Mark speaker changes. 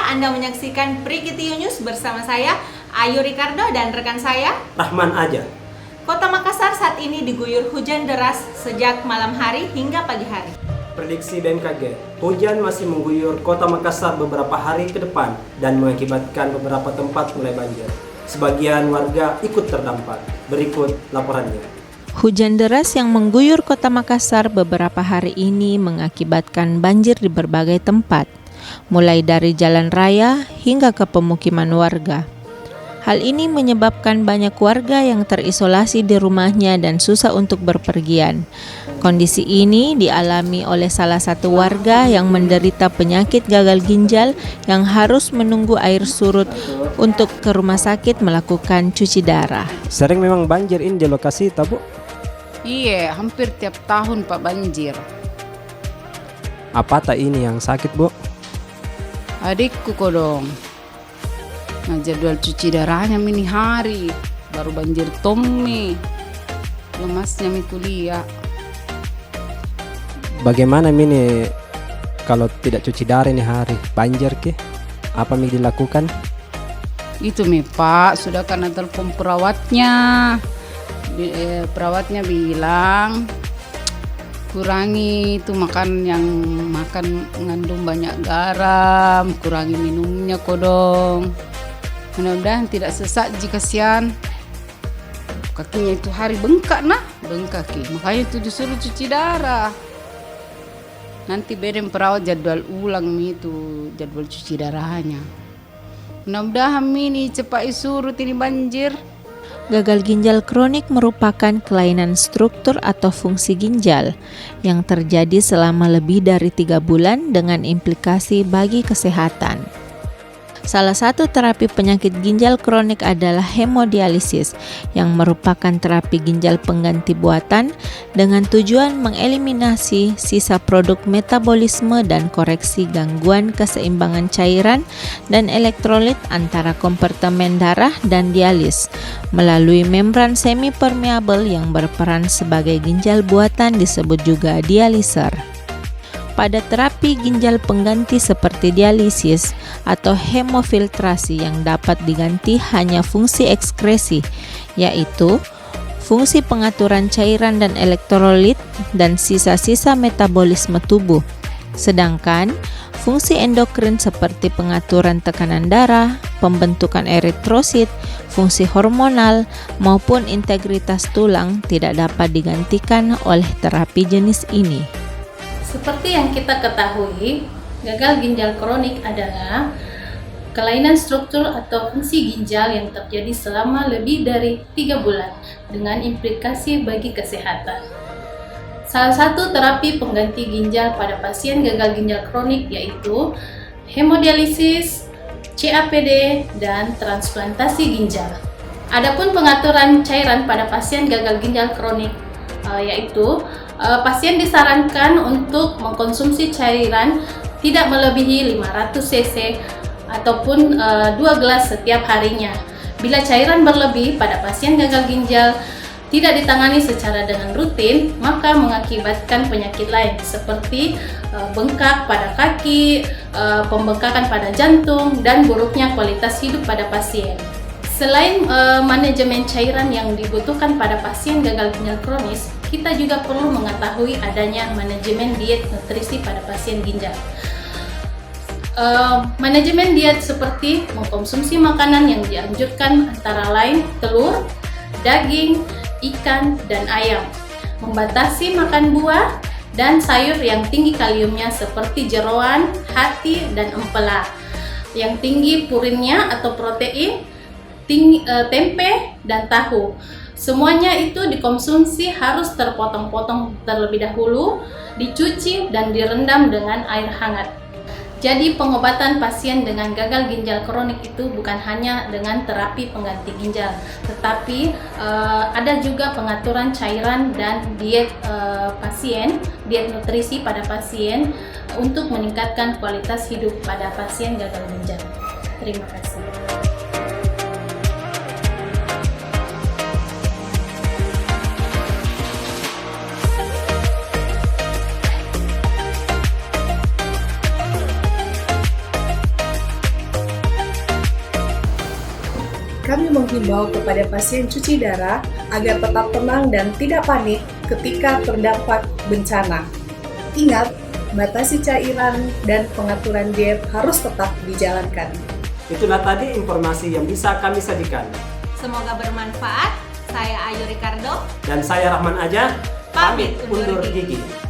Speaker 1: Anda menyaksikan Prikitio News bersama saya, Ayu Ricardo, dan rekan saya,
Speaker 2: Rahman Aja.
Speaker 1: Kota Makassar saat ini diguyur hujan deras sejak malam hari hingga pagi hari.
Speaker 2: Prediksi BMKG, hujan masih mengguyur Kota Makassar beberapa hari ke depan dan mengakibatkan beberapa tempat mulai banjir. Sebagian warga ikut terdampak. Berikut laporannya.
Speaker 3: Hujan deras yang mengguyur Kota Makassar beberapa hari ini mengakibatkan banjir di berbagai tempat, mulai dari jalan raya hingga ke pemukiman warga. Hal ini menyebabkan banyak warga yang terisolasi di rumahnya dan susah untuk berpergian. Kondisi ini dialami oleh salah satu warga yang menderita penyakit gagal ginjal yang harus menunggu air surut untuk ke rumah sakit melakukan cuci darah.
Speaker 2: Sering memang banjir ini di lokasi, Bu?
Speaker 4: Iya, hampir tiap tahun Pak banjir.
Speaker 2: Apa tak ini yang sakit, Bu?
Speaker 4: Adikku kodong. Nah, jadwal cuci darahnya mini hari, baru banjir Tommy. Lemasnya mi kuliah.
Speaker 2: Bagaimana ini kalau tidak cuci darah ini hari? Banjir ke? Apa mi dilakukan?
Speaker 4: Itu mi Pak, sudah karena telepon perawatnya. Perawatnya bilang kurangi itu makan mengandung banyak garam, kurangi minumnya kodong. Mudah-mudahan tidak sesak jika kasihan. Kakinya itu hari bengkak makanya itu disuruh cuci darah. Nanti bedem perawat jadwal ulang itu jadwal cuci darahnya. Mudah-mudahan ini cepat surut ini banjir.
Speaker 3: Gagal ginjal kronik merupakan kelainan struktur atau fungsi ginjal yang terjadi selama lebih dari 3 bulan dengan implikasi bagi kesehatan. Salah satu terapi penyakit ginjal kronik adalah hemodialisis yang merupakan terapi ginjal pengganti buatan dengan tujuan mengeliminasi sisa produk metabolisme dan koreksi gangguan keseimbangan cairan dan elektrolit antara kompartemen darah dan dialis melalui membran semi-permeabel yang berperan sebagai ginjal buatan disebut juga dialiser. Pada terapi ginjal pengganti seperti dialisis atau hemofiltrasi yang dapat diganti hanya fungsi ekskresi, yaitu fungsi pengaturan cairan dan elektrolit dan sisa-sisa metabolisme tubuh. Sedangkan fungsi endokrin seperti pengaturan tekanan darah, pembentukan eritrosit, fungsi hormonal, maupun integritas tulang tidak dapat digantikan oleh terapi jenis ini.
Speaker 5: Seperti yang kita ketahui, gagal ginjal kronik adalah kelainan struktur atau fungsi ginjal yang terjadi selama lebih dari 3 bulan dengan implikasi bagi kesehatan. Salah satu terapi pengganti ginjal pada pasien gagal ginjal kronik yaitu hemodialisis, CAPD, dan transplantasi ginjal. Adapun pengaturan cairan pada pasien gagal ginjal kronik yaitu pasien disarankan untuk mengkonsumsi cairan tidak melebihi 500 cc ataupun 2 gelas setiap harinya. Bila cairan berlebih pada pasien gagal ginjal tidak ditangani secara dengan rutin, maka mengakibatkan penyakit lain seperti bengkak pada kaki, pembengkakan pada jantung, dan buruknya kualitas hidup pada pasien. Selain manajemen cairan yang dibutuhkan pada pasien gagal ginjal kronis, kita juga perlu mengetahui adanya manajemen diet nutrisi pada pasien ginjal. Manajemen diet seperti mengkonsumsi makanan yang dianjurkan antara lain telur, daging, ikan, dan ayam, membatasi makan buah dan sayur yang tinggi kaliumnya seperti jeroan, hati, dan empela, yang tinggi purinnya atau protein, tempe, dan tahu. Semuanya itu dikonsumsi harus terpotong-potong terlebih dahulu, dicuci, dan direndam dengan air hangat. Jadi pengobatan pasien dengan gagal ginjal kronik itu bukan hanya dengan terapi pengganti ginjal, tetapi ada juga pengaturan cairan dan diet pasien, diet nutrisi pada pasien untuk meningkatkan kualitas hidup pada pasien gagal ginjal. Terima kasih.
Speaker 6: kami menghimbau kepada pasien cuci darah agar tetap tenang dan tidak panik ketika terdampak bencana. Ingat, batasi cairan dan pengaturan diet harus tetap dijalankan.
Speaker 2: Itulah tadi informasi yang bisa kami sajikan.
Speaker 1: Semoga bermanfaat. Saya Ayu Ricardo.
Speaker 2: Dan saya Rahman Aja,
Speaker 1: Pamit undur
Speaker 2: undur
Speaker 1: gigi.
Speaker 2: gigi.